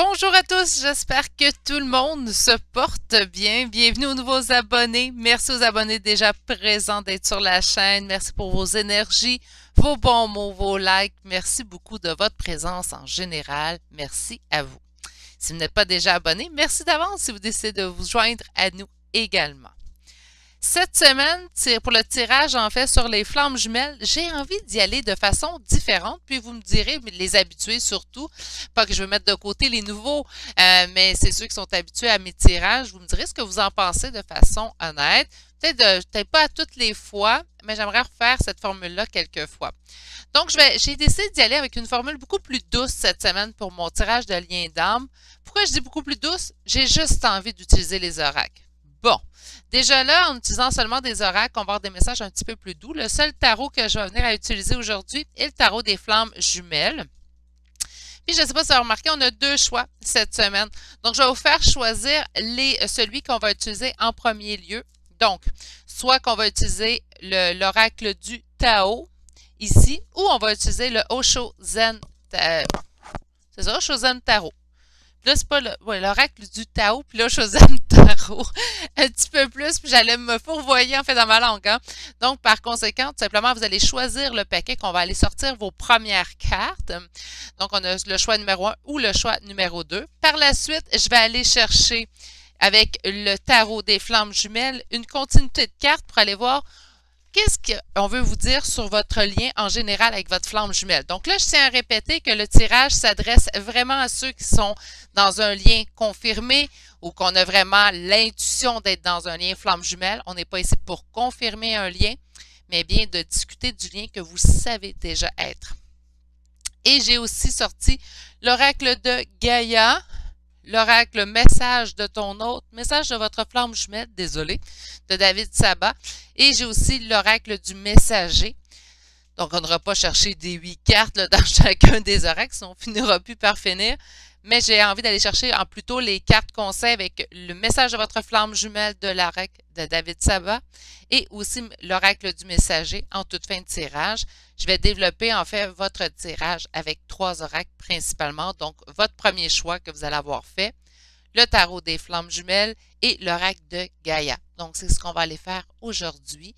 Bonjour à tous, j'espère que tout le monde se porte bien. Bienvenue aux nouveaux abonnés. Merci aux abonnés déjà présents d'être sur la chaîne. Merci pour vos énergies, vos bons mots, vos likes. Merci beaucoup de votre présence en général. Merci à vous. Si vous n'êtes pas déjà abonné, merci d'avance si vous décidez de vous joindre à nous également. Cette semaine, pour le tirage en fait sur les flammes jumelles, j'ai envie d'y aller de façon différente, puis vous me direz, les habitués surtout, pas que je veux mettre de côté les nouveaux, mais c'est ceux qui sont habitués à mes tirages, vous me direz ce que vous en pensez de façon honnête. Peut-être pas à toutes les fois, mais j'aimerais refaire cette formule-là quelques fois. Donc, j'ai décidé d'y aller avec une formule beaucoup plus douce cette semaine pour mon tirage de lien d'âme. Pourquoi je dis beaucoup plus douce? J'ai juste envie d'utiliser les oracles. Bon, déjà là, en utilisant seulement des oracles, on va avoir des messages un petit peu plus doux. Le seul tarot que je vais venir à utiliser aujourd'hui est le tarot des flammes jumelles. Puis, je ne sais pas si vous avez remarqué, on a deux choix cette semaine. Donc, je vais vous faire choisir celui qu'on va utiliser en premier lieu. Donc, soit qu'on va utiliser l'oracle du Tao, ici, ou on va utiliser le Osho Zen, c'est ça, Osho Zen Tarot. Là, c'est pas l'oracle du Tao, puis là, je faisais le tarot un petit peu plus, puis j'allais me fourvoyer en fait dans ma langue. Hein? Donc, par conséquent, tout simplement, vous allez choisir le paquet qu'on va aller sortir vos premières cartes. Donc, on a le choix numéro 1 ou le choix numéro 2. Par la suite, je vais aller chercher avec le tarot des flammes jumelles une continuité de cartes pour aller voir qu'est-ce qu'on veut vous dire sur votre lien en général avec votre flamme jumelle. Donc là, je tiens à répéter que le tirage s'adresse vraiment à ceux qui sont dans un lien confirmé ou qu'on a vraiment l'intuition d'être dans un lien flamme jumelle. On n'est pas ici pour confirmer un lien, mais bien de discuter du lien que vous savez déjà être. Et j'ai aussi sorti l'oracle de Gaïa, l'oracle message de ton hôte, message de votre flamme jumelle, désolé, de David Sabat. Et j'ai aussi l'oracle du messager. Donc, on n'aura pas cherché des 8 cartes là, dans chacun des oracles, sinon on ne finira plus par finir. Mais j'ai envie d'aller chercher en plutôt les cartes conseils avec le message de votre flamme jumelle de l'oracle de David Sabat et aussi l'oracle du messager en toute fin de tirage. Je vais développer en fait votre tirage avec 3 oracles principalement. Donc, votre premier choix que vous allez avoir fait, le tarot des flammes jumelles et l'oracle de Gaïa. Donc, c'est ce qu'on va aller faire aujourd'hui.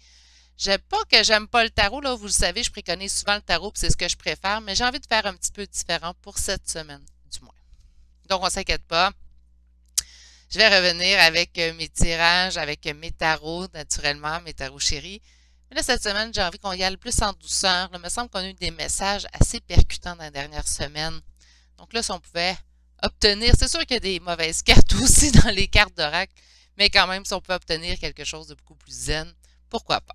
Pas que j'aime pas le tarot, là, vous le savez, je préconise souvent le tarot, c'est ce que je préfère, mais j'ai envie de faire un petit peu différent pour cette semaine, du moins. Donc, on ne s'inquiète pas. Je vais revenir avec mes tirages, avec mes tarots, naturellement, mes tarots chéris. Mais là, cette semaine, j'ai envie qu'on y aille plus en douceur. Là, il me semble qu'on a eu des messages assez percutants dans la dernière semaine. Donc là, si on pouvait obtenir, c'est sûr qu'il y a des mauvaises cartes aussi dans les cartes d'oracle, mais quand même, si on peut obtenir quelque chose de beaucoup plus zen, pourquoi pas.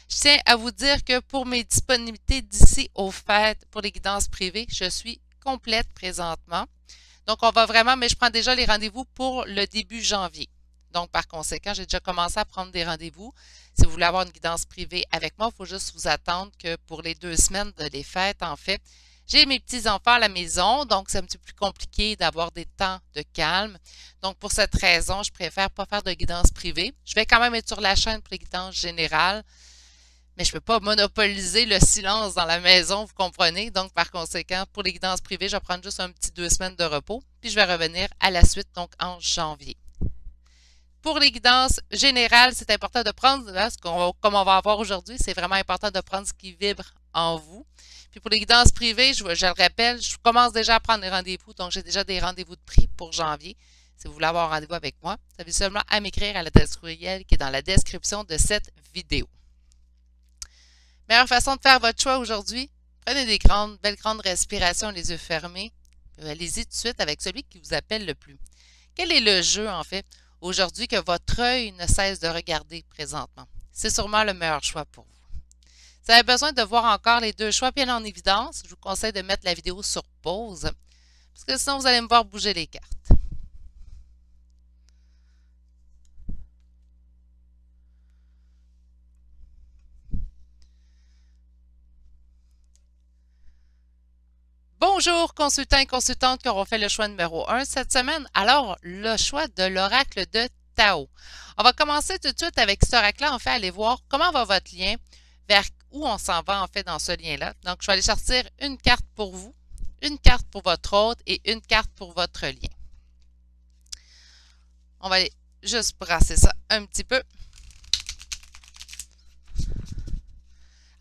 Je tiens à vous dire que pour mes disponibilités d'ici aux fêtes, pour les guidances privées, je suis complète présentement. Donc, on va vraiment, mais je prends déjà les rendez-vous pour le début janvier. Donc, par conséquent, j'ai déjà commencé à prendre des rendez-vous. Si vous voulez avoir une guidance privée avec moi, il faut juste vous attendre que pour les 2 semaines de les fêtes, en fait, j'ai mes petits-enfants à la maison, donc c'est un petit peu plus compliqué d'avoir des temps de calme. Donc, pour cette raison, je préfère pas faire de guidance privée. Je vais quand même être sur la chaîne pour les guidances générales, mais je ne peux pas monopoliser le silence dans la maison, vous comprenez? Donc, par conséquent, pour les guidances privées, je vais prendre juste un petit 2 semaines de repos, puis je vais revenir à la suite, donc en janvier. Pour les guidances générales, c'est important de prendre, là, comme on va avoir aujourd'hui, c'est vraiment important de prendre ce qui vibre en vous. Puis pour les guidances privées, je le rappelle, je commence déjà à prendre des rendez-vous, donc j'ai déjà des rendez-vous de prix pour janvier. Si vous voulez avoir un rendez-vous avec moi, vous avez seulement à m'écrire à l'adresse courriel qui est dans la description de cette vidéo. Meilleure façon de faire votre choix aujourd'hui, prenez des belles grandes respirations, les yeux fermés. Allez-y tout de suite avec celui qui vous appelle le plus. Quel est le jeu, en fait, aujourd'hui que votre œil ne cesse de regarder présentement? C'est sûrement le meilleur choix pour vous. Si vous avez besoin de voir encore les 2 choix bien en évidence, je vous conseille de mettre la vidéo sur pause, parce que sinon vous allez me voir bouger les cartes. Bonjour, consultants et consultantes qui auront fait le choix numéro 1 cette semaine. Alors, le choix de l'oracle de Tao. On va commencer tout de suite avec cet oracle-là, en fait, aller voir comment va votre lien, vers où on s'en va, en fait, dans ce lien-là. Donc, je vais aller sortir une carte pour vous. une carte pour votre hôte et une carte pour votre lien. On va aller juste brasser ça un petit peu.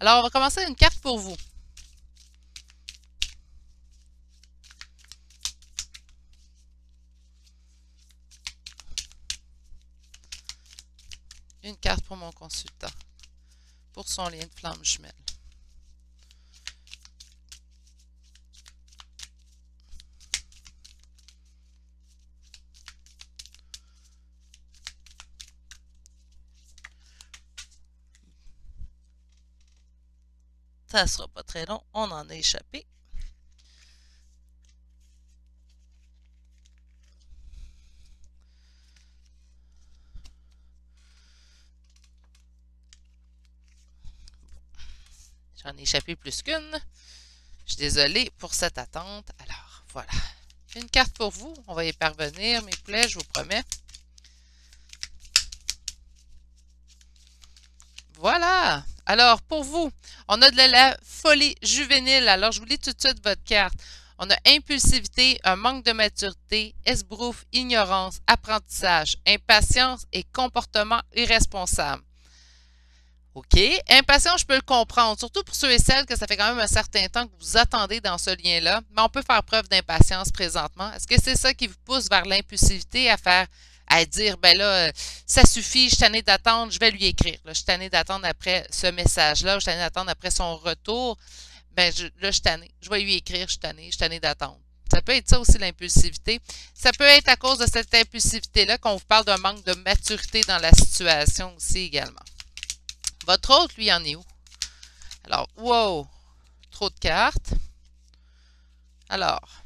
Alors, on va commencer une carte pour vous. Une carte pour mon consultant, pour son lien de flamme jumelle. Ça ne sera pas très long, on en a échappé. J'en ai échappé plus qu'une. Je suis désolée pour cette attente. Alors, voilà. Une carte pour vous. On va y parvenir, mes poulets, je vous promets. Voilà! Alors, pour vous, on a de la folie juvénile. Alors, je vous lis tout de suite votre carte. On a impulsivité, un manque de maturité, esbrouf, ignorance, apprentissage, impatience et comportement irresponsable. OK. Impatience, je peux le comprendre, surtout pour ceux et celles que ça fait quand même un certain temps que vous attendez dans ce lien-là, mais on peut faire preuve d'impatience présentement. Est-ce que c'est ça qui vous pousse vers l'impulsivité à dire, ben là, ça suffit, je suis tannée d'attendre, je vais lui écrire. Là, je suis tannée d'attendre après ce message-là, je suis tannée d'attendre après son retour. Ben, là, je suis tannée. Je vais lui écrire, je suis tannée d'attendre. Ça peut être ça aussi, l'impulsivité. Ça peut être à cause de cette impulsivité-là qu'on vous parle d'un manque de maturité dans la situation aussi également. Votre autre, lui, en est où? Alors, wow! Trop de cartes. Alors.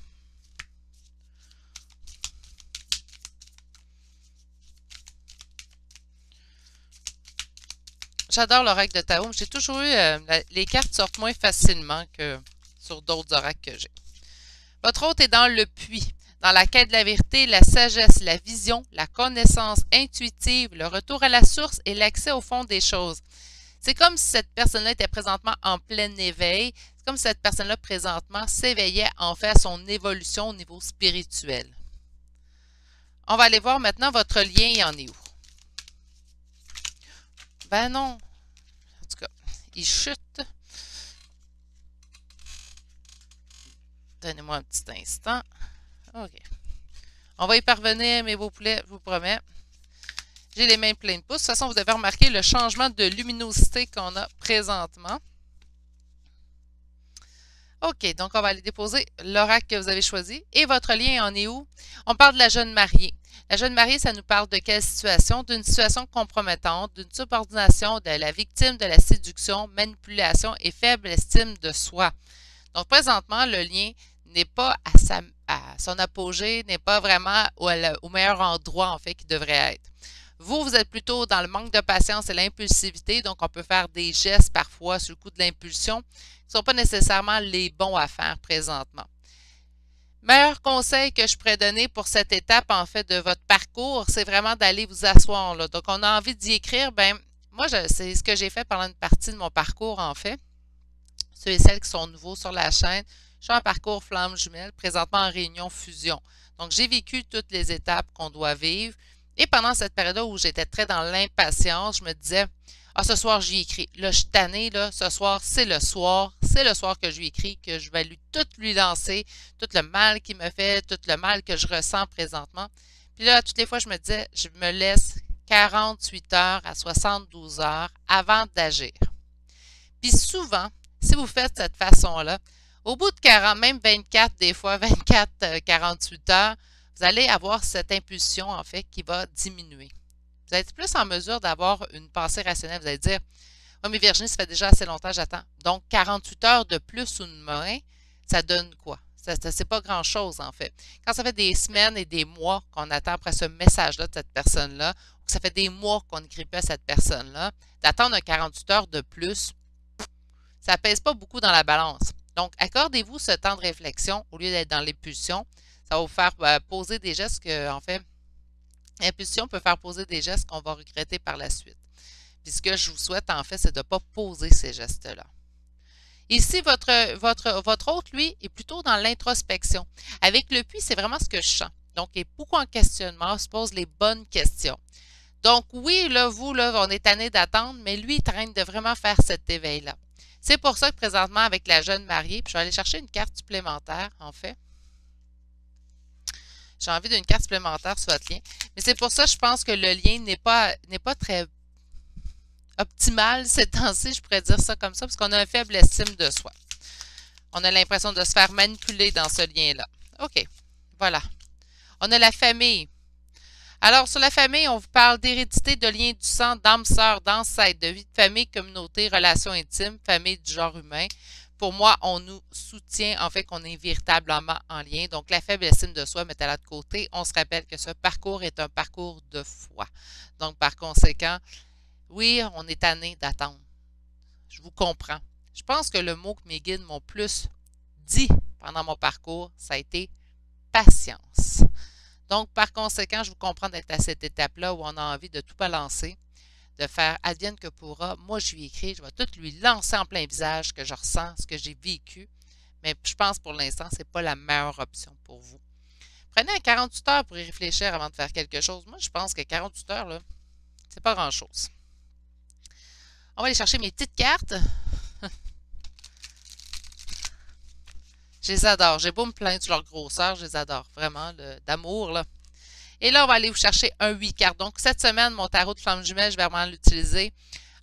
J'adore l'oracle de Taoum. J'ai toujours eu... les cartes sortent moins facilement que sur d'autres oracles que j'ai. Votre hôte est dans le puits, dans la quête de la vérité, la sagesse, la vision, la connaissance intuitive, le retour à la source et l'accès au fond des choses. C'est comme si cette personne-là était présentement en plein éveil. C'est comme si cette personne-là présentement s'éveillait en fait à son évolution au niveau spirituel. On va aller voir maintenant votre lien, il en est où? Ben non. En tout cas, il chute. Donnez-moi un petit instant. OK. On va y parvenir, mes beaux poulets, je vous promets. J'ai les mains pleines de pouces. De toute façon, vous avez remarqué le changement de luminosité qu'on a présentement. OK, donc on va aller déposer l'oracle que vous avez choisi. Et votre lien en est où? On parle de la jeune mariée. La jeune mariée, ça nous parle de quelle situation? D'une situation compromettante, d'une subordination, de la victime de la séduction, manipulation et faible estime de soi. Donc, présentement, le lien n'est pas à son apogée, n'est pas vraiment au meilleur endroit, en fait, qu'il devrait être. Vous, vous êtes plutôt dans le manque de patience et l'impulsivité, donc on peut faire des gestes parfois sur le coup de l'impulsion qui ne sont pas nécessairement les bons à faire présentement. Meilleur conseil que je pourrais donner pour cette étape, en fait, de votre parcours, c'est vraiment d'aller vous asseoir, là. Donc, on a envie d'y écrire, ben moi, c'est ce que j'ai fait pendant une partie de mon parcours, en fait. Ceux et celles qui sont nouveaux sur la chaîne, je suis en parcours flamme jumelle, présentement en réunion fusion. Donc, j'ai vécu toutes les étapes qu'on doit vivre. Et pendant cette période-là où j'étais très dans l'impatience, je me disais, ah, ce soir, j'y écris. Là, je suis tannée, là, ce soir, c'est le soir. C'est le soir que je lui écris, que je vais tout lui lancer, tout le mal qu'il me fait, tout le mal que je ressens présentement. Puis là, toutes les fois, je me disais, je me laisse 48 heures à 72 heures avant d'agir. Puis souvent, si vous faites cette façon-là, au bout de 40, même 24, des fois 24, 48 heures, vous allez avoir cette impulsion, en fait, qui va diminuer. Vous allez être plus en mesure d'avoir une pensée rationnelle. Vous allez dire, « Oui, mais Virginie, ça fait déjà assez longtemps, j'attends. » Donc, 48 heures de plus sous une main, ça donne quoi? C'est pas grand-chose, en fait. Quand ça fait des semaines et des mois qu'on attend après ce message-là de cette personne-là, ou que ça fait des mois qu'on n'écrit plus à cette personne-là, d'attendre un 48 heures de plus, ça ne pèse pas beaucoup dans la balance. Donc, accordez-vous ce temps de réflexion au lieu d'être dans l'impulsion. Ça va vous faire poser des gestes que, en fait, l'impulsion peut faire poser des gestes qu'on va regretter par la suite. Puis ce que je vous souhaite, en fait, c'est de ne pas poser ces gestes-là. Ici, votre hôte, lui, est plutôt dans l'introspection. Avec le puits, c'est vraiment ce que je sens. Donc, il est beaucoup en questionnement, se pose les bonnes questions. Donc, oui, là, vous, là, on est tanné d'attendre, mais lui, il traîne de vraiment faire cet éveil-là. C'est pour ça que présentement, avec la jeune mariée, puis je vais aller chercher une carte supplémentaire, en fait. J'ai envie d'une carte supplémentaire sur votre lien. Mais c'est pour ça que je pense que le lien n'est pas très optimal ces temps-ci, je pourrais dire ça comme ça, parce qu'on a une faible estime de soi. On a l'impression de se faire manipuler dans ce lien-là. OK, voilà. On a la famille. Alors, sur la famille, on vous parle d'hérédité, de liens du sang, d'âme sœur, d'ancêtre, de vie de famille, communauté, relations intimes, famille du genre humain. Pour moi, on nous soutient, en fait, qu'on est véritablement en lien. Donc, la faible estime de soi, mettez-la de côté. On se rappelle que ce parcours est un parcours de foi. Donc, par conséquent, oui, on est tanné d'attendre. Je vous comprends. Je pense que le mot que mes guides m'ont plus dit pendant mon parcours, ça a été patience. Donc, par conséquent, je vous comprends d'être à cette étape-là où on a envie de tout balancer, de faire advienne que pourra. Moi, je lui écris, je vais tout lui lancer en plein visage ce que je ressens, ce que j'ai vécu. Mais je pense pour l'instant, ce n'est pas la meilleure option pour vous. Prenez 48 heures pour y réfléchir avant de faire quelque chose. Moi, je pense que 48 heures, là, c'est pas grand-chose. On va aller chercher mes petites cartes. Je les adore. J'ai beau me plaindre sur leur grosseur, je les adore. Vraiment, d'amour, là. Et là, on va aller vous chercher un 8 cartes. Donc, cette semaine, mon tarot de flamme jumelle, je vais vraiment l'utiliser.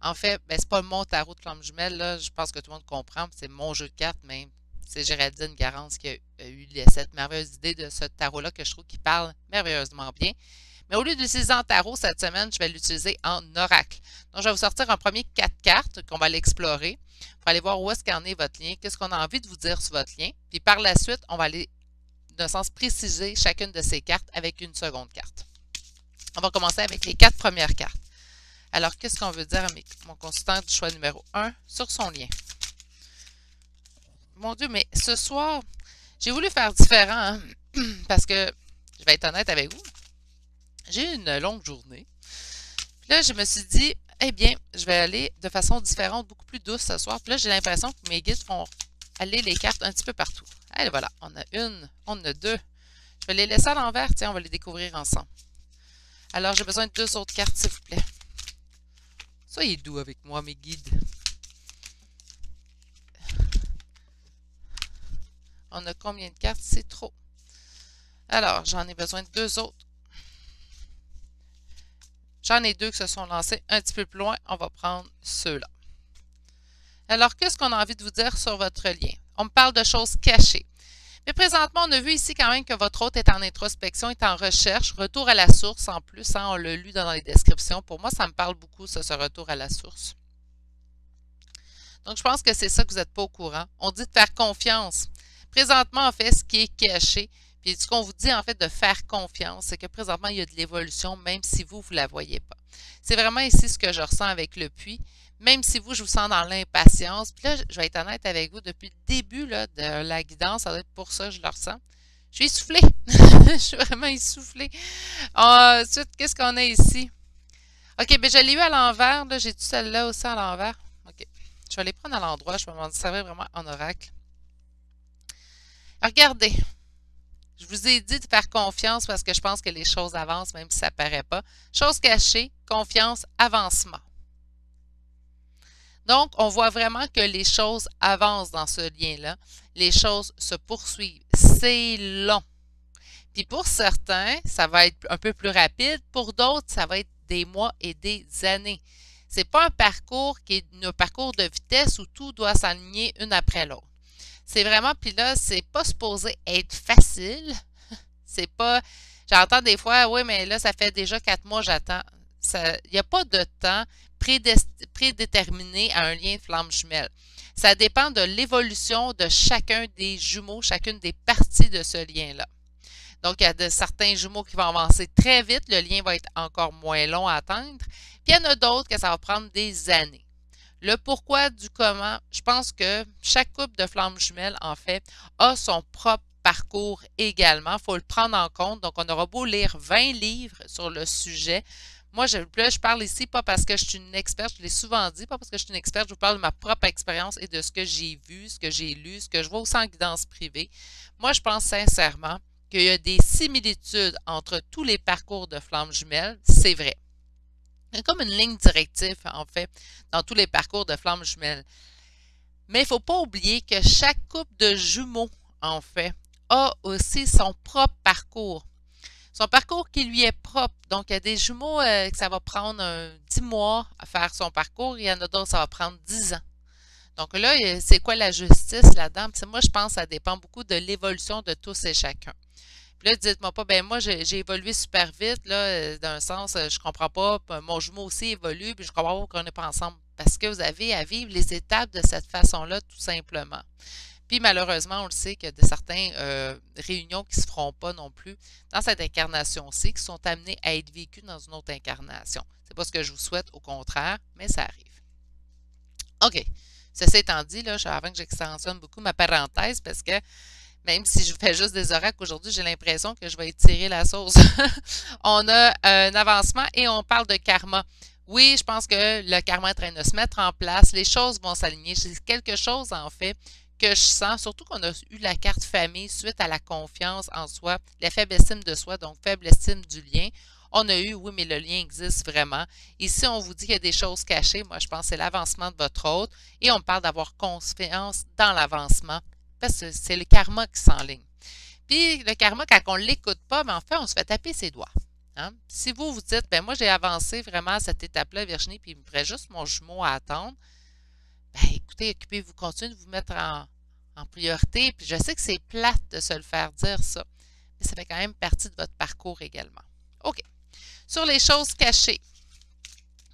En fait, ben, c'est pas mon tarot de flamme jumelle, là. Je pense que tout le monde comprend. C'est mon jeu de cartes, mais c'est Géraldine Garance qui a eu cette merveilleuse idée de ce tarot-là que je trouve qui parle merveilleusement bien. Mais au lieu d'utiliser en tarot cette semaine, je vais l'utiliser en oracle. Donc, je vais vous sortir en premier 4 cartes qu'on va l'explorer pour aller voir où est-ce qu'en est votre lien, qu'est-ce qu'on a envie de vous dire sur votre lien. Puis par la suite, on va aller d'un sens préciser chacune de ces cartes avec une seconde carte. On va commencer avec les 4 premières cartes. Alors, qu'est-ce qu'on veut dire à mon consultant du choix numéro 1 sur son lien? Mon Dieu, mais ce soir, j'ai voulu faire différent, hein, parce que, je vais être honnête avec vous, j'ai eu une longue journée. Puis là, je me suis dit, eh bien, je vais aller de façon différente, beaucoup plus douce ce soir. Puis là, j'ai l'impression que mes guides font aller les cartes un petit peu partout. Allez, voilà, on a une, on a deux. Je vais les laisser à l'envers, tiens, on va les découvrir ensemble. Alors, j'ai besoin de 2 autres cartes, s'il vous plaît. Soyez doux avec moi, mes guides. On a combien de cartes? C'est trop. Alors, j'en ai besoin de 2 autres. J'en ai 2 qui se sont lancés un petit peu plus loin. On va prendre ceux-là. Alors, qu'est-ce qu'on a envie de vous dire sur votre lien? On me parle de choses cachées. Mais présentement, on a vu ici quand même que votre hôte est en introspection, est en recherche, retour à la source en plus, hein, on l'a lu dans les descriptions. Pour moi, ça me parle beaucoup, ça, ce retour à la source. Donc, je pense que c'est ça que vous n'êtes pas au courant. On dit de faire confiance. Présentement, en fait, ce qui est caché, puis ce qu'on vous dit, en fait, de faire confiance, c'est que présentement, il y a de l'évolution, même si vous, vous ne la voyez pas. C'est vraiment ici ce que je ressens avec le puits. Même si vous, je vous sens dans l'impatience. Puis là, je vais être honnête avec vous, depuis le début là, de la guidance, ça doit être pour ça que je le ressens. Je suis essoufflée. Je suis vraiment essoufflée. Ensuite, qu'est-ce qu'on a ici? OK, bien, je l'ai eu à l'envers. J'ai-tu celle-là aussi à l'envers? OK. Je vais les prendre à l'endroit. Je vais m'en servir vraiment en oracle. Regardez. Je vous ai dit de faire confiance parce que je pense que les choses avancent, même si ça ne paraît pas. Chose cachée, confiance, avancement. Donc, on voit vraiment que les choses avancent dans ce lien-là. Les choses se poursuivent. C'est long. Puis pour certains, ça va être un peu plus rapide. Pour d'autres, ça va être des mois et des années. C'est pas un parcours qui est un parcours de vitesse où tout doit s'aligner une après l'autre. C'est vraiment, puis là, c'est pas supposé être facile. C'est pas, j'entends des fois, oui, mais là, ça fait déjà 4 mois, j'attends. Il n'y a pas de temps prédéterminé à un lien de flamme jumelle. Ça dépend de l'évolution de chacun des jumeaux, chacune des parties de ce lien-là. Donc, il y a certains jumeaux qui vont avancer très vite, le lien va être encore moins long à atteindre. Puis, il y en a d'autres que ça va prendre des années. Le pourquoi du comment, je pense que chaque couple de flammes jumelles, en fait, a son propre parcours également. Il faut le prendre en compte. Donc, on aura beau lire 20 livres sur le sujet. Moi, là, je parle ici pas parce que je suis une experte, je l'ai souvent dit, pas parce que je suis une experte, je vous parle de ma propre expérience et de ce que j'ai vu, ce que j'ai lu, ce que je vois aussi en guidance privée. Moi, je pense sincèrement qu'il y a des similitudes entre tous les parcours de flammes jumelles, c'est vrai. Il y a comme une ligne directive, en fait, dans tous les parcours de flammes jumelles. Mais il ne faut pas oublier que chaque couple de jumeaux, en fait, a aussi son propre parcours. Son parcours qui lui est propre. Donc, il y a des jumeaux que ça va prendre 10 mois à faire son parcours. Il y en a d'autres, ça va prendre 10 ans. Donc là, c'est quoi la justice là-dedans? Moi, je pense que ça dépend beaucoup de l'évolution de tous et chacun. Puis là, dites-moi pas, ben moi, j'ai évolué super vite, là, d'un sens, je comprends pas, mon jumeau aussi évolue, puis je comprends pas qu'on n'est pas ensemble. Parce que vous avez à vivre les étapes de cette façon-là, tout simplement. Puis malheureusement, on le sait qu'il y a certaines réunions qui ne se feront pas non plus dans cette incarnation-ci, qui sont amenées à être vécues dans une autre incarnation. C'est pas ce que je vous souhaite, au contraire, mais ça arrive. OK. Ceci étant dit, là, avant que j'extensionne beaucoup ma parenthèse, parce que même si je fais juste des oracles aujourd'hui, j'ai l'impression que je vais étirer la sauce. On a un avancement et on parle de karma. Oui, je pense que le karma est en train de se mettre en place. Les choses vont s'aligner. C'est quelque chose, en fait, que je sens, surtout qu'on a eu la carte famille suite à la confiance en soi, la faible estime de soi, donc faible estime du lien. On a eu, oui, mais le lien existe vraiment. Ici, on vous dit qu'il y a des choses cachées. Moi, je pense que c'est l'avancement de votre hôte. Et on parle d'avoir confiance dans l'avancement parce que c'est le karma qui s'enligne. Puis le karma, quand on ne l'écoute pas, mais en fait, on se fait taper ses doigts. Hein? Si vous vous dites, ben moi, j'ai avancé vraiment à cette étape-là, Virginie, puis il me ferait juste mon jumeau à attendre, ben écoutez, occupez-vous, continuez de vous mettre en priorité. Puis je sais que c'est plate de se le faire dire ça, mais ça fait quand même partie de votre parcours également. OK. Sur les choses cachées,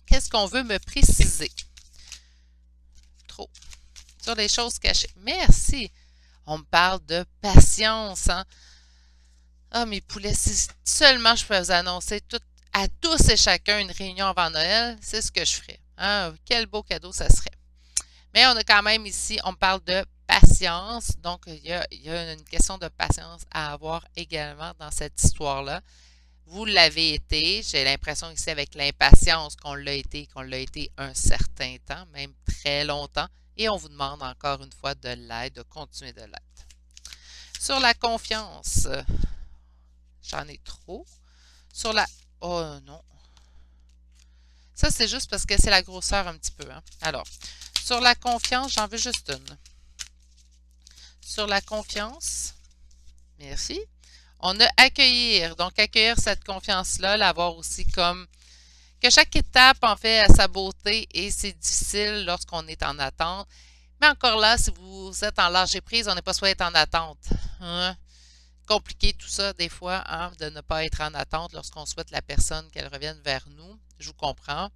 qu'est-ce qu'on veut me préciser? Trop. Sur les choses cachées. Merci. On me parle de patience. Hein? Ah, mes poulets, si seulement je peux vous annoncer à tous et chacun une réunion avant Noël, c'est ce que je ferais. Hein? Quel beau cadeau ça serait. Mais on a quand même ici, on parle de patience. Donc, il y a une question de patience à avoir également dans cette histoire-là. Vous l'avez été. J'ai l'impression ici avec l'impatience qu'on l'a été un certain temps, même très longtemps. Et on vous demande encore une fois de l'aide, de continuer de l'aide. Sur la confiance, j'en ai trop. Sur la... Oh non. Ça, c'est juste parce que c'est la grosseur un petit peu. Hein? Alors, sur la confiance, j'en veux juste une. Sur la confiance, merci. On a accueillir. Donc, accueillir cette confiance-là, l'avoir aussi comme que chaque étape, en fait, a sa beauté et c'est difficile lorsqu'on est en attente. Mais encore là, si vous êtes en lâcher prise, on n'est pas soit être en attente. Hein? Compliqué tout ça, des fois, hein, de ne pas être en attente lorsqu'on souhaite la personne qu'elle revienne vers nous. Je vous comprends.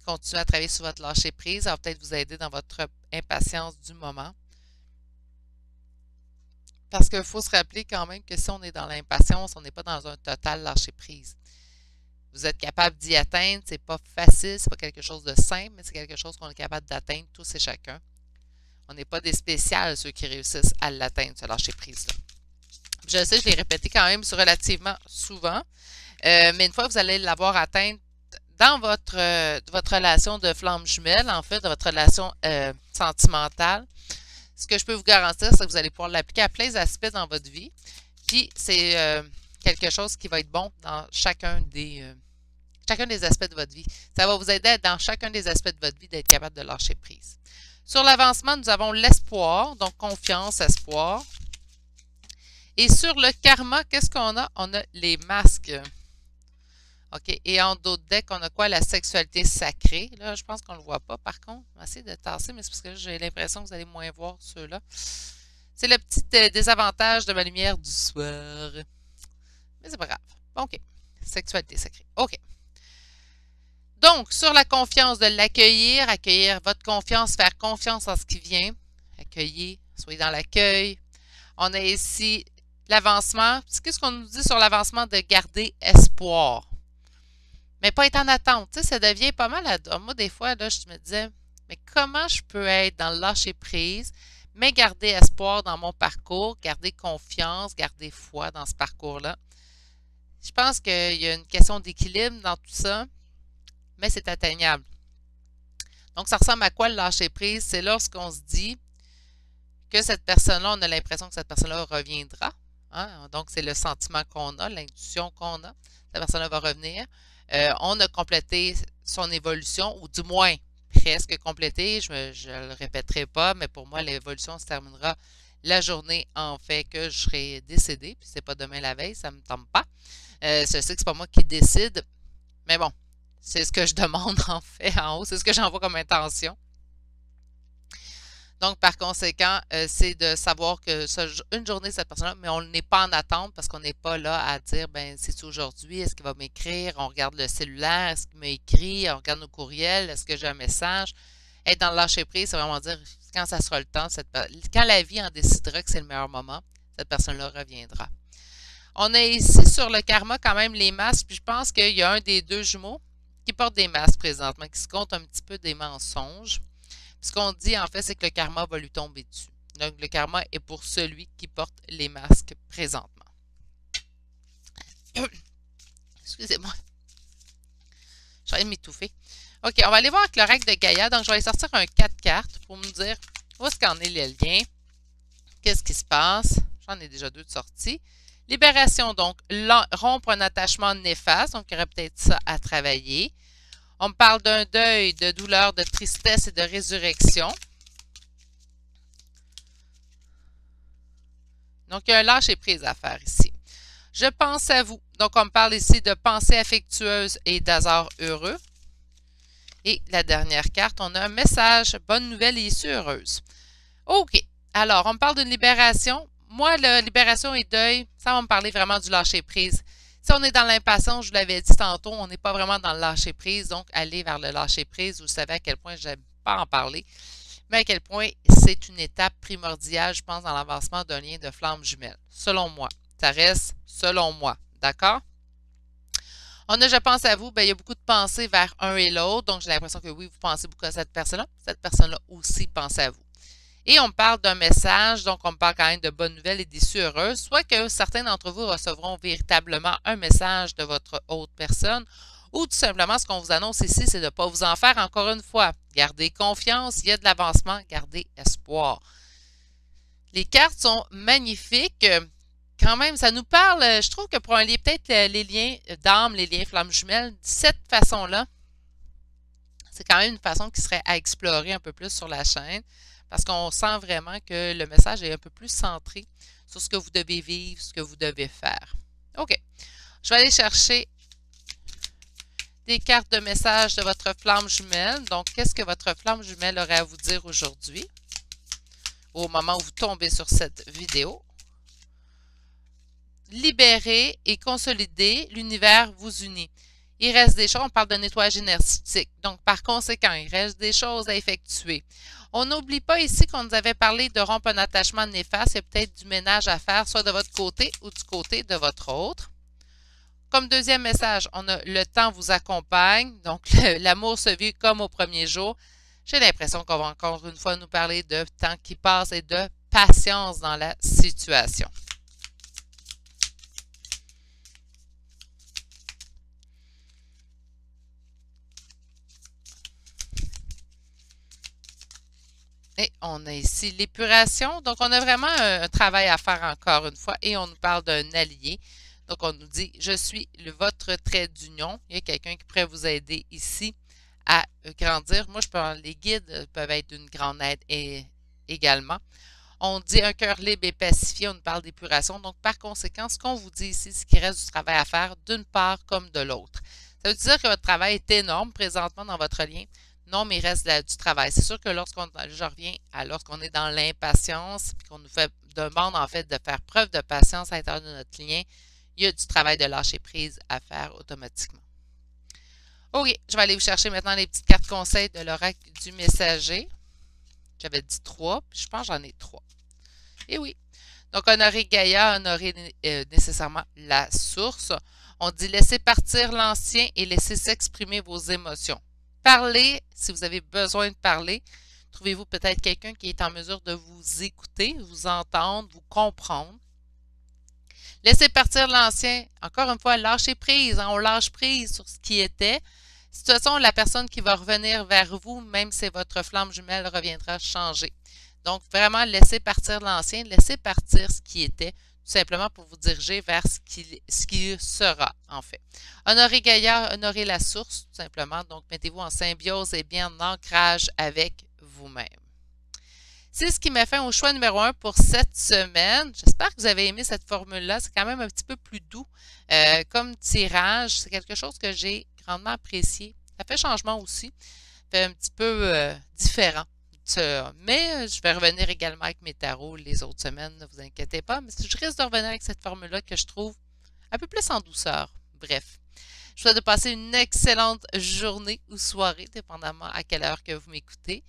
Continuez à travailler sur votre lâcher prise. Ça va peut-être vous aider dans votre impatience du moment. Parce qu'il faut se rappeler quand même que si on est dans l'impatience, on n'est pas dans un total lâcher prise. Vous êtes capable d'y atteindre, c'est pas facile, c'est pas quelque chose de simple, mais c'est quelque chose qu'on est capable d'atteindre tous et chacun. On n'est pas des spéciales, ceux qui réussissent à l'atteindre, ce lâcher prise-là. Je sais, je l'ai répété quand même relativement souvent, mais une fois que vous allez l'avoir atteint dans votre relation de flamme jumelle, en fait, de votre relation sentimentale, ce que je peux vous garantir, c'est que vous allez pouvoir l'appliquer à plein d'aspects dans votre vie. Puis, c'est quelque chose qui va être bon dans chacun des aspects de votre vie. Ça va vous aider dans chacun des aspects de votre vie d'être capable de lâcher prise. Sur l'avancement, nous avons l'espoir, donc confiance, espoir. Et sur le karma, qu'est-ce qu'on a? On a les masques. OK. Et en d'autres decks, on a quoi? La sexualité sacrée. Là, je pense qu'on ne le voit pas, par contre. On va essayer de tasser, mais c'est parce que j'ai l'impression que vous allez moins voir ceux-là. C'est le petit désavantage de ma lumière du soir. Mais c'est pas grave. OK. Sexualité sacrée. OK. Donc, sur la confiance, de l'accueillir, accueillir votre confiance, faire confiance en ce qui vient. Accueillir, soyez dans l'accueil. On a ici l'avancement. Qu'est-ce qu'on nous dit sur l'avancement? De garder espoir. Mais pas être en attente. Tu sais, ça devient pas mal à... Moi, des fois, là, je me disais, mais comment je peux être dans le lâcher prise, mais garder espoir dans mon parcours, garder confiance, garder foi dans ce parcours-là? Je pense qu'il y a une question d'équilibre dans tout ça, mais c'est atteignable. Donc, ça ressemble à quoi le lâcher prise? C'est lorsqu'on se dit que cette personne-là, on a l'impression que cette personne-là reviendra. Hein? Donc, c'est le sentiment qu'on a, l'intuition qu'on a. Cette personne-là va revenir. On a complété son évolution, ou du moins presque complété. Je ne le répéterai pas, mais pour moi, l'évolution se terminera la journée en fait que je serai décédée. Puis c'est pas demain la veille, ça ne me tombe pas. Je sais que c'est pas moi qui décide, mais bon, c'est ce que je demande en fait en haut, c'est ce que j'envoie comme intention. Donc, par conséquent, c'est de savoir que une journée, cette personne-là, mais on n'est pas en attente parce qu'on n'est pas là à dire, ben, c'est aujourd'hui, est-ce qu'il va m'écrire? On regarde le cellulaire, est-ce qu'il m'a écrit? On regarde nos courriels, est-ce que j'ai un message? Être dans le lâcher-prise, c'est vraiment dire, quand ça sera le temps, quand la vie en décidera que c'est le meilleur moment, cette personne-là reviendra. On a ici sur le karma quand même les masques, puis je pense qu'il y a un des deux jumeaux qui porte des masques présentement, qui se compte un petit peu des mensonges. Ce qu'on dit, en fait, c'est que le karma va lui tomber dessus. Donc, le karma est pour celui qui porte les masques présentement. Excusez-moi. Je vais m'étouffer. OK, on va aller voir avec l'oracle de Gaïa. Donc, je vais aller sortir un 4 cartes pour me dire où est-ce qu'en est le lien. Qu'est-ce qui se passe? J'en ai déjà deux de sortie. Libération, donc, rompre un attachement néfaste. Donc, il y aurait peut-être ça à travailler. On me parle d'un deuil, de douleur, de tristesse et de résurrection. Donc, il y a un lâcher-prise à faire ici. Je pense à vous. Donc, on me parle ici de pensée affectueuse et d'hasard heureux. Et la dernière carte, on a un message, bonne nouvelle et issue heureuse. OK. Alors, on me parle d'une libération. Moi, la libération et deuil, ça va me parler vraiment du lâcher-prise. Si on est dans l'impatience, je vous l'avais dit tantôt, on n'est pas vraiment dans le lâcher-prise, donc aller vers le lâcher-prise, vous savez à quel point je n'aime pas en parler, mais à quel point c'est une étape primordiale, je pense, dans l'avancement d'un lien de flamme jumelle. Selon moi. Ça reste selon moi. D'accord? On a, je pense à vous, bien, il y a beaucoup de pensées vers un et l'autre, donc j'ai l'impression que oui, vous pensez beaucoup à cette personne-là. Cette personne-là aussi pense à vous. Et on me parle d'un message, donc on me parle quand même de bonnes nouvelles et d'issues heureuses, soit que certains d'entre vous recevront véritablement un message de votre autre personne, ou tout simplement ce qu'on vous annonce ici, c'est de ne pas vous en faire encore une fois. Gardez confiance, il y a de l'avancement, gardez espoir. Les cartes sont magnifiques. Quand même, ça nous parle, je trouve que pour un lien, peut-être les liens d'âme, les liens flammes jumelles, de cette façon-là, c'est quand même une façon qui serait à explorer un peu plus sur la chaîne. Parce qu'on sent vraiment que le message est un peu plus centré sur ce que vous devez vivre, ce que vous devez faire. OK. Je vais aller chercher des cartes de message de votre flamme jumelle. Donc, qu'est-ce que votre flamme jumelle aurait à vous dire aujourd'hui au moment où vous tombez sur cette vidéo? Libérer et consolider, l'univers vous unit. Il reste des choses, on parle de nettoyage énergétique. Donc, par conséquent, il reste des choses à effectuer. On n'oublie pas ici qu'on nous avait parlé de rompre un attachement néfaste. Il y a peut-être du ménage à faire, soit de votre côté ou du côté de votre autre. Comme deuxième message, on a le temps vous accompagne. Donc, l'amour se vit comme au premier jour. J'ai l'impression qu'on va encore une fois nous parler de temps qui passe et de patience dans la situation. Et on a ici l'épuration. Donc, on a vraiment un travail à faire encore une fois et on nous parle d'un allié. Donc, on nous dit, je suis votre trait d'union. Il y a quelqu'un qui pourrait vous aider ici à grandir. Moi, je pense les guides peuvent être d'une grande aide également. On dit un cœur libre et pacifié. On nous parle d'épuration. Donc, par conséquent, ce qu'on vous dit ici, c'est qu'il reste du travail à faire d'une part comme de l'autre. Ça veut dire que votre travail est énorme présentement dans votre lien. Non, mais il reste du travail. C'est sûr que je reviens à lorsqu'on est dans l'impatience et qu'on nous demande en fait de faire preuve de patience à l'intérieur de notre lien, il y a du travail de lâcher prise à faire automatiquement. OK, je vais aller vous chercher maintenant les petites cartes conseils de l'oracle du messager. J'avais dit 3, puis je pense que j'en ai 3. Et oui. Donc, honorer Gaïa, honorer nécessairement la source. On dit laisser partir l'ancien et laisser s'exprimer vos émotions. Parlez, si vous avez besoin de parler, trouvez-vous peut-être quelqu'un qui est en mesure de vous écouter, vous entendre, vous comprendre. Laissez partir l'ancien. Encore une fois, lâchez prise. Hein, on lâche prise sur ce qui était. De toute façon, la personne qui va revenir vers vous, même si votre flamme jumelle reviendra changer. Donc, vraiment, laissez partir l'ancien, laissez partir ce qui était, tout simplement pour vous diriger vers ce qui sera, en fait. Honorez Gaïa, honorez la source, tout simplement. Donc, mettez-vous en symbiose et bien en ancrage avec vous-même. C'est ce qui m'a fait au choix numéro 1 pour cette semaine. J'espère que vous avez aimé cette formule-là. C'est quand même un petit peu plus doux comme tirage. C'est quelque chose que j'ai grandement apprécié. Ça fait changement aussi. Ça fait un petit peu différent. Mais je vais revenir également avec mes tarots les autres semaines, ne vous inquiétez pas. Mais je risque de revenir avec cette formule-là que je trouve un peu plus en douceur. Bref, je vous souhaite de passer une excellente journée ou soirée, dépendamment à quelle heure que vous m'écoutez.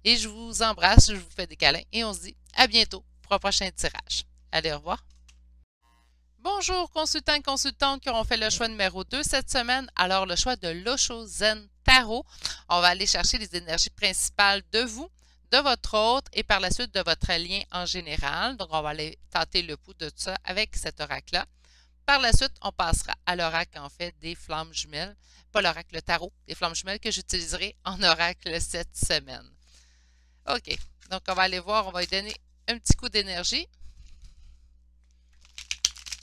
Et je vous embrasse, je vous fais des câlins et on se dit à bientôt pour un prochain tirage. Allez, au revoir. Bonjour consultants et consultantes qui auront fait le choix numéro 2 cette semaine. Alors, le choix de l'Osho Zen Tarot. On va aller chercher les énergies principales de vous, de votre hôte et par la suite de votre lien en général. Donc, on va aller tenter le pouls de tout ça avec cet oracle-là. Par la suite, on passera à l'oracle, en fait, des flammes jumelles. Pas l'oracle, le tarot, des flammes jumelles que j'utiliserai en oracle cette semaine. OK. Donc, on va aller voir, on va lui donner un petit coup d'énergie.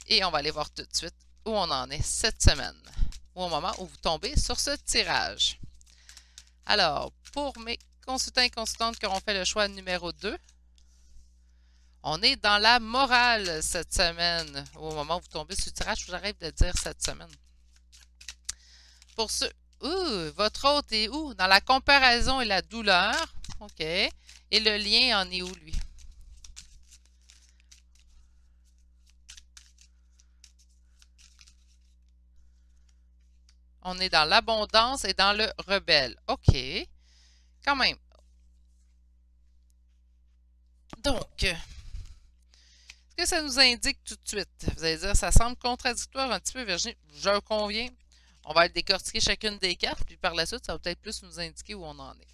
Et on va aller voir tout de suite où on en est cette semaine. Ou au moment où vous tombez sur ce tirage. Alors, pour mes consultants et consultantes qui auront fait le choix numéro 2, on est dans la morale cette semaine. Au moment où vous tombez sur le tirage, je vous arrête de dire cette semaine. Pour ceux... votre hôte est où? Dans la comparaison et la douleur. OK. Et le lien en est où, lui? On est dans l'abondance et dans le rebelle. OK. Quand même. Donc, ce que ça nous indique tout de suite? Vous allez dire, ça semble contradictoire un petit peu, Virginie. Je conviens. On va décortiquer chacune des cartes, puis par la suite, ça va peut-être plus nous indiquer où on en est.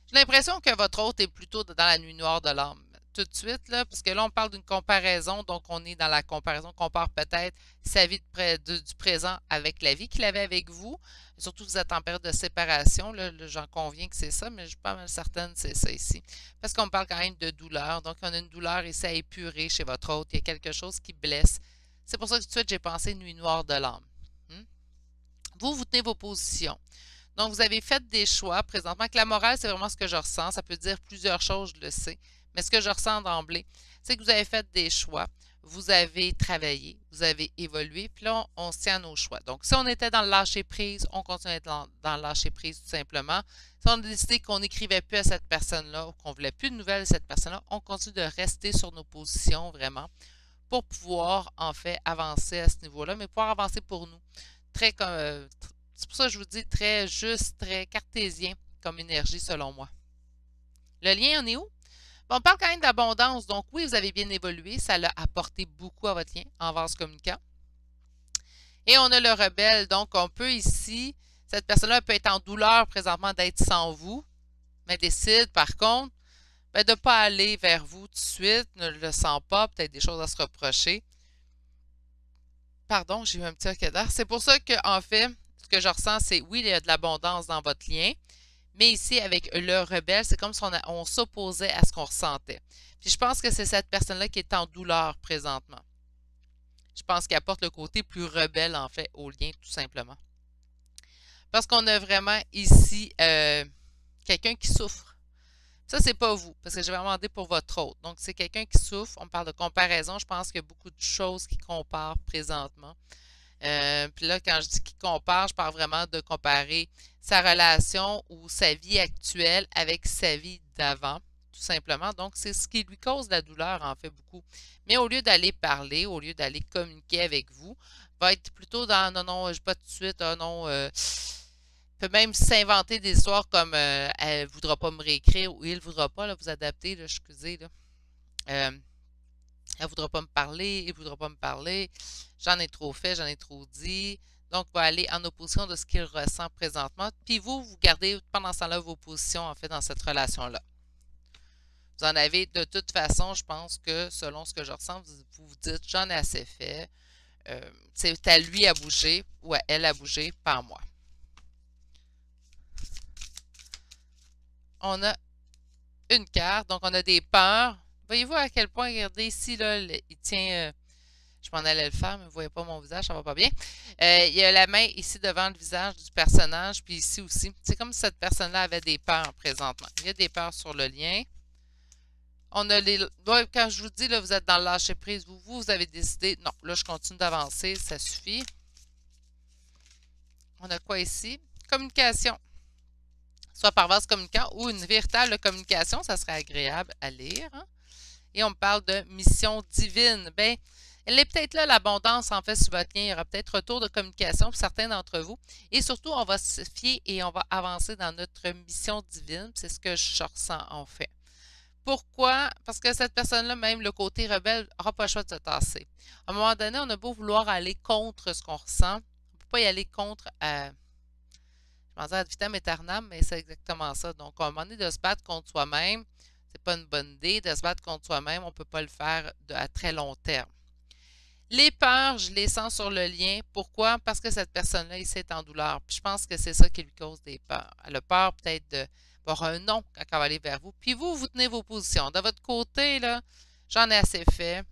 J'ai l'impression que votre hôte est plutôt dans la nuit noire de l'âme. Tout de suite, là, parce que là, on parle d'une comparaison, donc on est dans la comparaison, on compare peut-être sa vie du présent avec la vie qu'il avait avec vous. Surtout, vous êtes en période de séparation, là, j'en conviens que c'est ça, mais je suis pas mal certaine que c'est ça ici. Parce qu'on parle quand même de douleur, donc on a une douleur ici à épurer chez votre hôte, il y a quelque chose qui blesse. C'est pour ça que tout de suite, j'ai pensé nuit noire de l'âme. Vous tenez vos positions. Donc, vous avez fait des choix présentement. Que la morale, c'est vraiment ce que je ressens. Ça peut dire plusieurs choses, je le sais. Mais ce que je ressens d'emblée, c'est que vous avez fait des choix. Vous avez travaillé, vous avez évolué, puis là, on se tient à nos choix. Donc, si on était dans le lâcher-prise, on continue à être dans le lâcher-prise tout simplement. Si on a décidé qu'on n'écrivait plus à cette personne-là ou qu'on ne voulait plus de nouvelles de cette personne-là, on continue de rester sur nos positions vraiment pour pouvoir, en fait, avancer à ce niveau-là, mais pouvoir avancer pour nous. C'est pour ça que je vous dis très juste, très cartésien comme énergie selon moi. Le lien en est où? Bon, on parle quand même d'abondance, donc oui, vous avez bien évolué, ça l'a apporté beaucoup à votre lien en vase communicant. Et on a le rebelle, donc on peut ici, cette personne-là peut être en douleur présentement d'être sans vous, mais décide par contre de ne pas aller vers vous tout de suite, ne le sent pas, peut-être des choses à se reprocher. Pardon, j'ai eu un petit hoquet d'air. C'est pour ça que, en fait, ce que je ressens, c'est oui, il y a de l'abondance dans votre lien, mais ici, avec le rebelle, c'est comme si on s'opposait à ce qu'on ressentait. Puis je pense que c'est cette personne-là qui est en douleur présentement. Je pense qu'elle apporte le côté plus rebelle, en fait, au lien, tout simplement. Parce qu'on a vraiment ici quelqu'un qui souffre. Ça, c'est pas vous, parce que je vais demander pour votre autre. Donc, c'est quelqu'un qui souffre. On parle de comparaison. Je pense qu'il y a beaucoup de choses qui comparent présentement. Puis là, quand je dis qu'il compare, je parle vraiment de comparer sa relation ou sa vie actuelle avec sa vie d'avant, tout simplement. Donc, c'est ce qui lui cause la douleur, en fait, beaucoup. Mais au lieu d'aller parler, au lieu d'aller communiquer avec vous, va être plutôt dans non, non, je pas tout de suite, ah non, peut même s'inventer des histoires comme elle ne voudra pas me réécrire ou il ne voudra pas, là, vous adapter, là, excusez, là. Elle ne voudra pas me parler, il ne voudra pas me parler. J'en ai trop fait, j'en ai trop dit. Donc, va aller en opposition de ce qu'il ressent présentement. Puis vous, vous gardez pendant ce temps-là vos positions, en fait, dans cette relation-là. Vous en avez de toute façon, je pense que selon ce que je ressens, vous vous dites, j'en ai assez fait. C'est à lui à bouger ou à elle à bouger, pas à moi. On a une carte, donc on a des peurs. Voyez-vous à quel point, regardez ici, là, il tient... je m'en allais le faire, mais vous ne voyez pas mon visage, ça va pas bien. Il y a la main ici devant le visage du personnage, puis ici aussi. C'est comme si cette personne-là avait des peurs présentement. Il y a des peurs sur le lien. On a les... Ouais, quand je vous dis, là, vous êtes dans le lâcher-prise, vous avez décidé... Non, là, je continue d'avancer, ça suffit. On a quoi ici? Communication. Soit par vase communicant ou une véritable communication, ça serait agréable à lire. Hein? Et on me parle de mission divine. Bien, elle est peut-être là, l'abondance, en fait, sur votre lien. Il y aura peut-être retour de communication pour certains d'entre vous. Et surtout, on va se fier et on va avancer dans notre mission divine. C'est ce que je ressens, en fait. Pourquoi? Parce que cette personne-là, même le côté rebelle, n'aura pas le choix de se tasser. À un moment donné, on a beau vouloir aller contre ce qu'on ressent. On ne peut pas y aller contre... je pensais ad vitam aeternam, mais c'est exactement ça. Donc, à un moment donné, de se battre contre soi-même, c'est pas une bonne idée. De se battre contre soi-même, on ne peut pas le faire à très long terme. Les peurs, je les sens sur le lien. Pourquoi? Parce que cette personne-là, ici, est en douleur. Puis je pense que c'est ça qui lui cause des peurs. Elle a peur peut-être d'avoir un non quand elle va aller vers vous. Puis vous, vous tenez vos positions. De votre côté, là, j'en ai assez fait.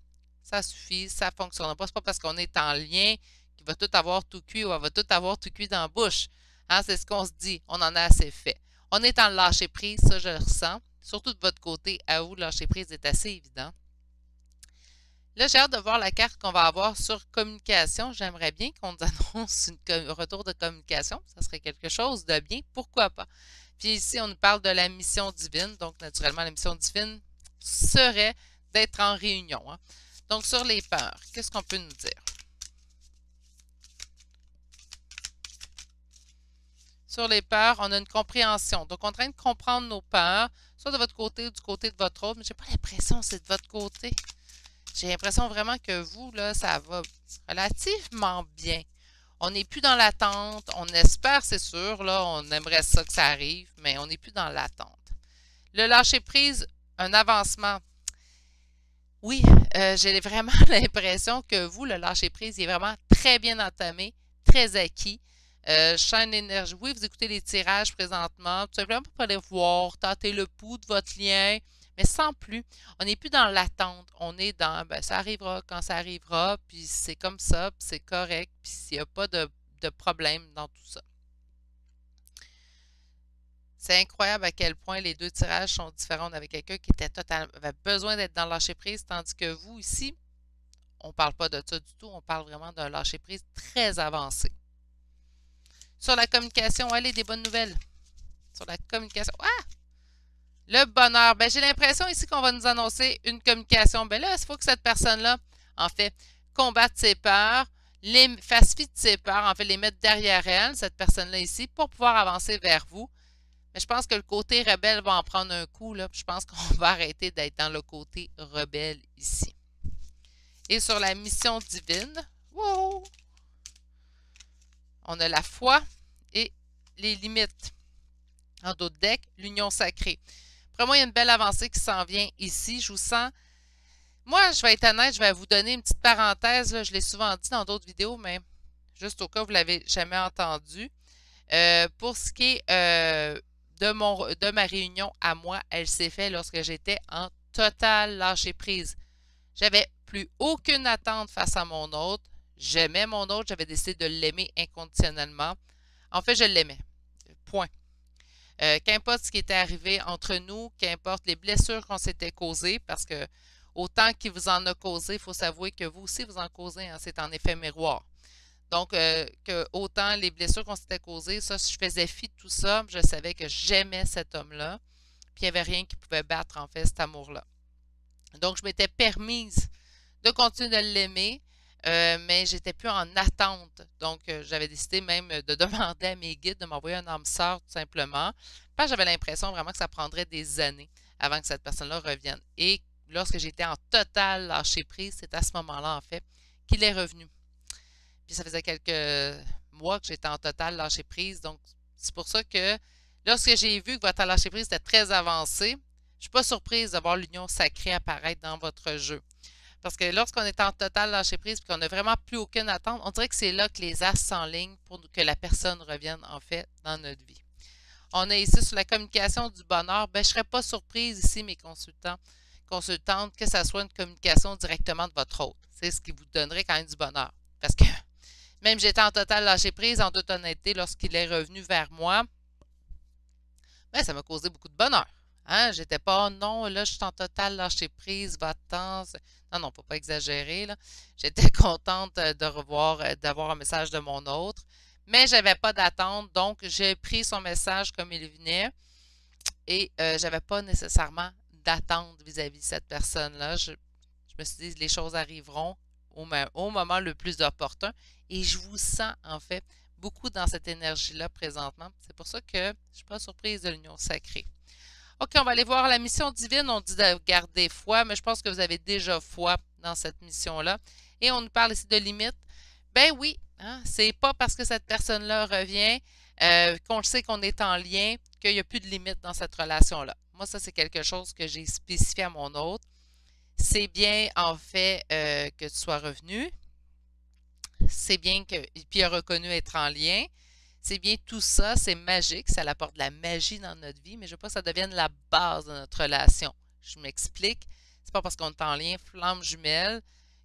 Ça suffit, ça ne fonctionnera pas. C'est pas parce qu'on est en lien qu'il va tout avoir tout cuit ou elle va tout avoir tout cuit dans la bouche. Hein, c'est ce qu'on se dit. On en a assez fait. On est en lâcher-prise, ça je le ressens. Surtout de votre côté, à vous, le lâcher-prise est assez évident. Là, j'ai hâte de voir la carte qu'on va avoir sur communication. J'aimerais bien qu'on nous annonce un retour de communication. Ça serait quelque chose de bien. Pourquoi pas? Puis ici, on nous parle de la mission divine. Donc, naturellement, la mission divine serait d'être en réunion. Hein. Donc, sur les peurs, qu'est-ce qu'on peut nous dire? Sur les peurs, on a une compréhension. Donc, on est en train de comprendre nos peurs, soit de votre côté ou du côté de votre autre. Mais je n'ai pas l'impression que c'est de votre côté. J'ai l'impression vraiment que vous, là, ça va relativement bien. On n'est plus dans l'attente. On espère, c'est sûr, là, on aimerait ça que ça arrive, mais on n'est plus dans l'attente. Le lâcher-prise, un avancement. Oui, j'ai vraiment l'impression que vous, le lâcher-prise, il est vraiment très bien entamé, très acquis. Chaîne d'énergie. Oui, vous écoutez les tirages présentement, tout simplement pour aller voir, tâter le pouls de votre lien, mais sans plus. On n'est plus dans l'attente. On est dans, ben, ça arrivera quand ça arrivera, puis c'est comme ça, puis c'est correct, puis il n'y a pas de problème dans tout ça. C'est incroyable à quel point les deux tirages sont différents. On avait quelqu'un qui avait besoin d'être dans le lâcher-prise, tandis que vous, ici, on ne parle pas de ça du tout. On parle vraiment d'un lâcher-prise très avancé. Sur la communication, allez, des bonnes nouvelles. Sur la communication. Ah! Le bonheur. Ben, j'ai l'impression ici qu'on va nous annoncer une communication. Ben là, il faut que cette personne-là, en fait, combatte ses peurs, les fasse fi de ses peurs, en fait, les mettre derrière elle, cette personne-là ici, pour pouvoir avancer vers vous. Mais je pense que le côté rebelle va en prendre un coup, là. Je pense qu'on va arrêter d'être dans le côté rebelle ici. Et sur la mission divine, wow! On a la foi et les limites. En d'autres decks, l'union sacrée. Après moi, il y a une belle avancée qui s'en vient ici. Je vous sens. Moi, je vais être honnête, je vais vous donner une petite parenthèse. Là. Je l'ai souvent dit dans d'autres vidéos, mais juste au cas où vous ne l'avez jamais entendu. Pour ce qui est de ma réunion à moi, elle s'est faite lorsque j'étais en total lâcher-prise. J'avais plus aucune attente face à mon autre. J'aimais mon autre, j'avais décidé de l'aimer inconditionnellement. En fait, je l'aimais. Point. Qu'importe ce qui était arrivé entre nous, qu'importe les blessures qu'on s'était causées, parce que autant qu'il vous en a causé, il faut s'avouer que vous aussi vous en causez, hein, c'est en effet miroir. Donc, que autant les blessures qu'on s'était causées, ça, je faisais fi de tout ça, je savais que j'aimais cet homme-là, puis il n'y avait rien qui pouvait battre, en fait, cet amour-là. Donc, je m'étais permise de continuer de l'aimer, mais j'étais plus en attente. Donc, j'avais décidé même de demander à mes guides de m'envoyer un âme sœur, tout simplement, parce que j'avais l'impression vraiment que ça prendrait des années avant que cette personne-là revienne. Et lorsque j'étais en total lâcher-prise, c'est à ce moment-là, en fait, qu'il est revenu. Puis ça faisait quelques mois que j'étais en total lâcher-prise. Donc, c'est pour ça que lorsque j'ai vu que votre lâcher-prise était très avancé, Je suis pas surprise de voir l'union sacrée apparaître dans votre jeu. Parce que lorsqu'on est en total lâcher prise et qu'on n'a vraiment plus aucune attente, on dirait que c'est là que les astres s'enlignent pour que la personne revienne en fait dans notre vie. On est ici sur la communication du bonheur. Ben, je ne serais pas surprise ici, mes consultantes, que ça soit une communication directement de votre hôte. C'est ce qui vous donnerait quand même du bonheur. Parce que même j'étais en total lâcher prise, en toute honnêteté, lorsqu'il est revenu vers moi, ben, ça m'a causé beaucoup de bonheur. Hein? J'étais pas, oh non, là, je suis en total lâcher prise, va-t'en. Non, non, faut pas exagérer, là. J'étais contente de revoir, d'avoir un message de mon autre, mais j'avais pas d'attente, donc j'ai pris son message comme il venait et j'avais pas nécessairement d'attente vis-à-vis de cette personne-là. Je me suis dit, les choses arriveront au moment le plus opportun et je vous sens, en fait, beaucoup dans cette énergie-là présentement. C'est pour ça que je ne suis pas surprise de l'union sacrée. OK, on va aller voir la mission divine. On dit de garder foi, mais je pense que vous avez déjà foi dans cette mission-là. Et on nous parle ici de limites. Ben oui, hein, c'est pas parce que cette personne-là revient qu'on sait qu'on est en lien qu'il n'y a plus de limites dans cette relation-là. Moi, ça, c'est quelque chose que j'ai spécifié à mon autre. C'est bien, en fait, que tu sois revenu. C'est bien que, puis il a reconnu être en lien. C'est bien tout ça, c'est magique, ça apporte de la magie dans notre vie, mais je ne veux pas que ça devienne la base de notre relation. Je m'explique. C'est pas parce qu'on est en lien flamme jumelle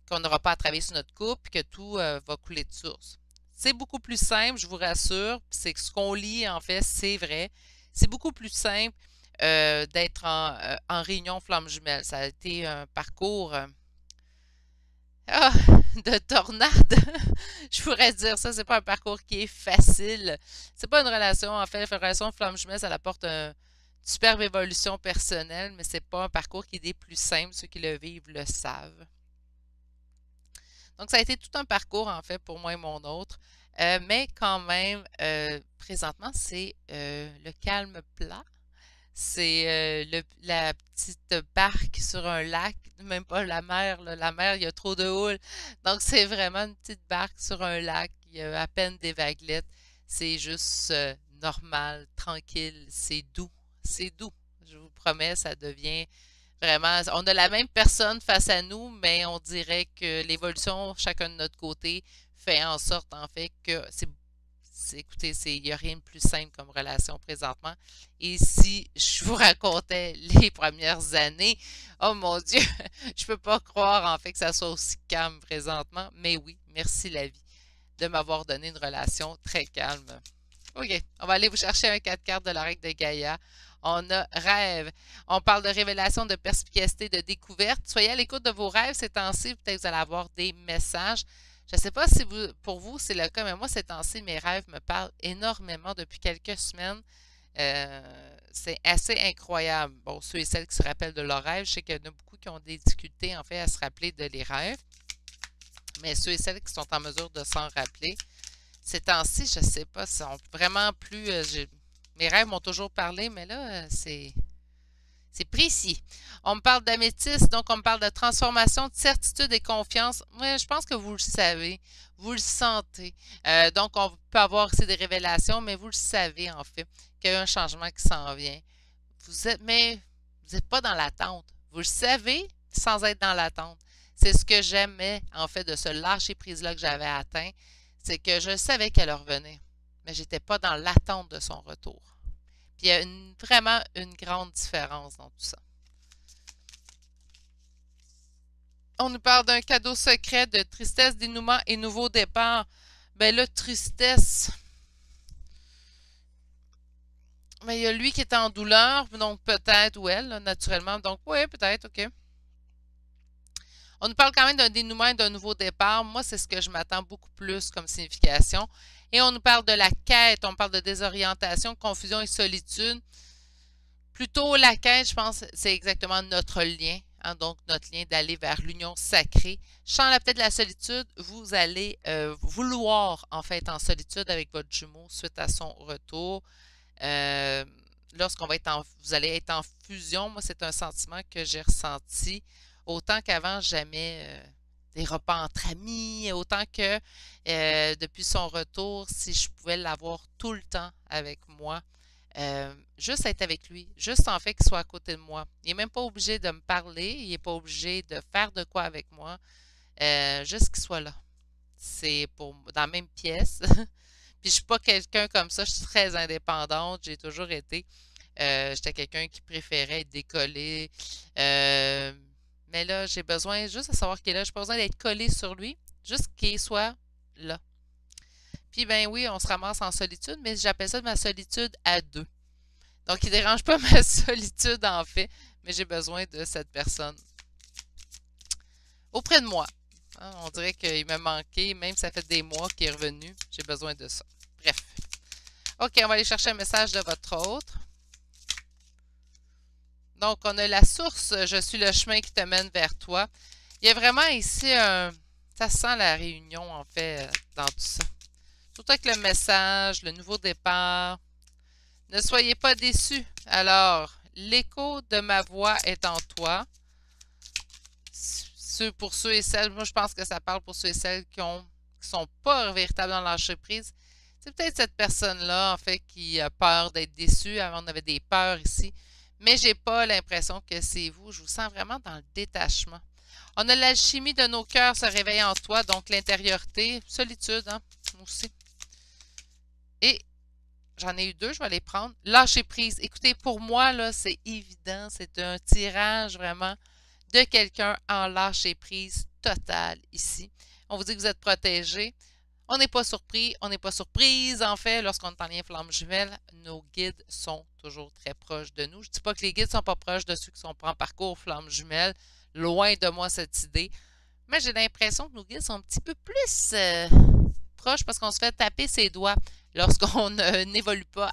qu'on n'aura pas à travailler sur notre couple et que tout va couler de source. C'est beaucoup plus simple, je vous rassure. C'est que ce qu'on lit, en fait, c'est vrai. C'est beaucoup plus simple d'être en réunion flamme jumelle. Ça a été un parcours de tornade. Je pourrais dire ça, c'est pas un parcours qui est facile. C'est pas une relation, en fait, une relation flamme jumelle, ça apporte une superbe évolution personnelle, mais c'est pas un parcours qui est des plus simples. Ceux qui le vivent le savent. Donc, ça a été tout un parcours, en fait, pour moi et mon autre. Mais quand même, présentement, c'est le calme plat. C'est la petite barque sur un lac, même pas la mer. Là. La mer, il y a trop de houle. Donc, c'est vraiment une petite barque sur un lac. Il y a à peine des vaguelettes. C'est juste normal, tranquille. C'est doux. C'est doux. Je vous promets, ça devient vraiment. On a la même personne face à nous, mais on dirait que l'évolution, chacun de notre côté, fait en sorte, en fait, que écoutez, il n'y a rien de plus simple comme relation présentement. Et si je vous racontais les premières années, oh mon Dieu, je ne peux pas croire en fait que ça soit aussi calme présentement. Mais oui, merci la vie de m'avoir donné une relation très calme. OK, on va aller vous chercher un 4 cartes de la règle de Gaïa. On a rêve. On parle de révélation, de perspicacité, de découverte. Soyez à l'écoute de vos rêves ces temps-ci. Peut-être que vous allez avoir des messages. Je ne sais pas si pour vous c'est le cas, mais moi ces temps-ci, mes rêves me parlent énormément depuis quelques semaines. C'est assez incroyable. Bon, ceux et celles qui se rappellent de leurs rêves, je sais qu'il y en a beaucoup qui ont des difficultés en fait à se rappeler de les rêves. Mais ceux et celles qui sont en mesure de s'en rappeler, ces temps-ci, je ne sais pas, sont vraiment plus. Mes rêves m'ont toujours parlé, mais là, c'est précis. On me parle d'améthyste, donc on me parle de transformation, de certitude et confiance. Moi, je pense que vous le savez, vous le sentez. Donc, on peut avoir aussi des révélations, mais vous le savez en fait qu'il y a un changement qui s'en vient. Mais vous n'êtes pas dans l'attente. Vous le savez sans être dans l'attente. C'est ce que j'aimais en fait de ce lâcher prise-là que j'avais atteint. C'est que je savais qu'elle revenait, mais je n'étais pas dans l'attente de son retour. Puis il y a vraiment une grande différence dans tout ça. On nous parle d'un cadeau secret de tristesse, dénouement et nouveau départ. Ben là, tristesse. Mais il y a lui qui est en douleur, donc peut-être, ou elle, là, naturellement. Donc, oui, peut-être, OK. On nous parle quand même d'un dénouement et d'un nouveau départ. Moi, c'est ce que je m'attends beaucoup plus comme signification. Et on nous parle de la quête, on parle de désorientation, confusion et solitude. Plutôt la quête, je pense, c'est exactement notre lien. Hein, donc, notre lien d'aller vers l'union sacrée. Sans peut-être la solitude, vous allez vouloir, en fait, en solitude avec votre jumeau suite à son retour. Lorsqu'on va être vous allez être en fusion, moi, c'est un sentiment que j'ai ressenti. Autant qu'avant, j'aimais des repas entre amis, autant que depuis son retour, si je pouvais l'avoir tout le temps avec moi, Juste être avec lui, juste en fait qu'il soit à côté de moi. Il n'est même pas obligé de me parler, il n'est pas obligé de faire de quoi avec moi, juste qu'il soit là. C'est pour dans la même pièce. Puis je suis pas quelqu'un comme ça, je suis très indépendante, j'ai toujours été. J'étais quelqu'un qui préférait être décollé. Euh, mais là, j'ai besoin juste de savoir qu'il est là. J'ai pas besoin d'être collé sur lui, juste qu'il soit là. Puis ben oui, on se ramasse en solitude, mais j'appelle ça de ma solitude à deux. Donc, il ne dérange pas ma solitude en fait, mais j'ai besoin de cette personne auprès de moi. Hein, on dirait qu'il m'a manqué, même si ça fait des mois qu'il est revenu. J'ai besoin de ça. Bref. OK, on va aller chercher un message de votre autre. Donc, on a la source, je suis le chemin qui te mène vers toi. Il y a vraiment ici un... Ça sent la réunion, en fait, dans tout ça. Surtout avec le message, le nouveau départ. Ne soyez pas déçus. Alors, l'écho de ma voix est en toi. Pour ceux et celles, moi je pense que ça parle pour ceux et celles qui sont pas véritablement dans l'entreprise. C'est peut-être cette personne-là, en fait, qui a peur d'être déçue. Avant, on avait des peurs ici. Mais j'ai pas l'impression que c'est vous. Je vous sens vraiment dans le détachement. On a l'alchimie de nos cœurs se réveille en toi, donc l'intériorité, solitude, hein, aussi. Et j'en ai eu deux, je vais les prendre. Lâcher prise. Écoutez, pour moi, là, c'est évident. C'est un tirage vraiment de quelqu'un en lâcher prise totale ici. On vous dit que vous êtes protégé. On n'est pas surpris, on n'est pas surprise. En fait, lorsqu'on est en lien flamme jumelle, nos guides sont toujours très proches de nous. Je ne dis pas que les guides ne sont pas proches de ceux qui sont en parcours flamme jumelle. Loin de moi cette idée. Mais j'ai l'impression que nos guides sont un petit peu plus proches parce qu'on se fait taper ses doigts lorsqu'on n'évolue pas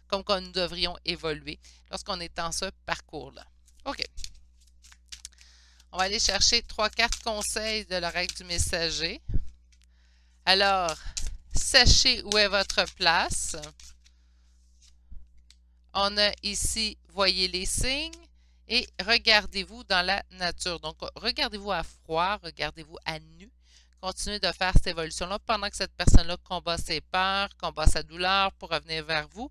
comme nous devrions évoluer lorsqu'on est dans ce parcours-là. OK. On va aller chercher 3 cartes conseils de l'oracle du messager. Alors, sachez où est votre place. On a ici, voyez les signes et regardez-vous dans la nature. Donc, regardez-vous à froid, regardez-vous à nu. Continuez de faire cette évolution-là pendant que cette personne-là combat ses peurs, combat sa douleur pour revenir vers vous.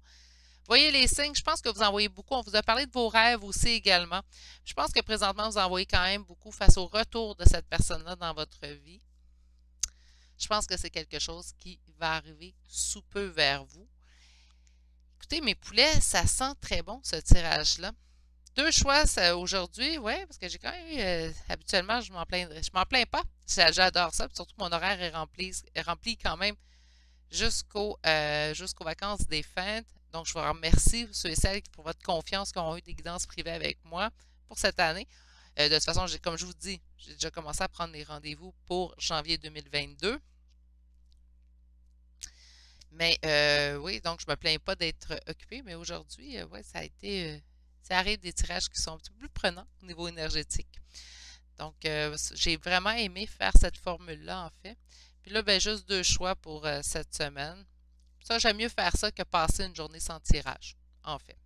Voyez les signes, je pense que vous en voyez beaucoup. On vous a parlé de vos rêves aussi également. Je pense que présentement, vous en voyez quand même beaucoup face au retour de cette personne-là dans votre vie. Je pense que c'est quelque chose qui va arriver sous peu vers vous. Écoutez, mes poulets, ça sent très bon ce tirage-là. Deux choix aujourd'hui, oui, parce que j'ai quand même eu, habituellement, je m'en plains pas. J'adore ça, surtout que mon horaire est rempli quand même jusqu'aux vacances des fêtes. Donc, je vous remercie, ceux et celles pour votre confiance qui ont eu des guidances privées avec moi pour cette année. De toute façon, comme je vous dis, j'ai déjà commencé à prendre les rendez-vous pour janvier 2022. Mais oui, donc je ne me plains pas d'être occupée, mais aujourd'hui, ouais, ça a été. Ça arrive des tirages qui sont un petit peu plus prenants au niveau énergétique. Donc, j'ai vraiment aimé faire cette formule-là, en fait. Puis là, ben, juste deux choix pour cette semaine. Ça, j'aime mieux faire ça que passer une journée sans tirage, en fait.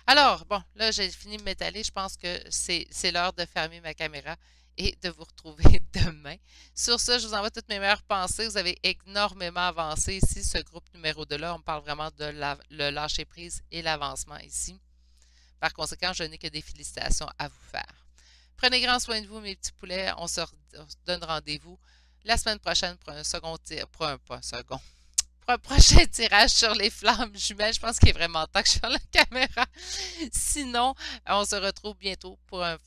Alors, bon, là, j'ai fini de m'étaler. Je pense que c'est l'heure de fermer ma caméra et de vous retrouver demain. Sur ce, je vous envoie toutes mes meilleures pensées. Vous avez énormément avancé ici, ce groupe numéro 2-là. On parle vraiment de le lâcher-prise et l'avancement ici. Par conséquent, je n'ai que des félicitations à vous faire. Prenez grand soin de vous, mes petits poulets. On se donne rendez-vous la semaine prochaine pour un second tir, pour un prochain tirage sur les flammes jumelles. Je pense qu'il est vraiment temps que je fasse la caméra. Sinon, on se retrouve bientôt pour un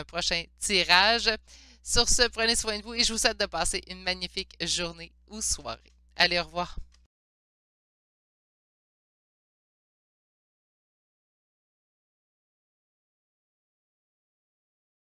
prochain tirage. Sur ce, prenez soin de vous et je vous souhaite de passer une magnifique journée ou soirée. Allez, au revoir.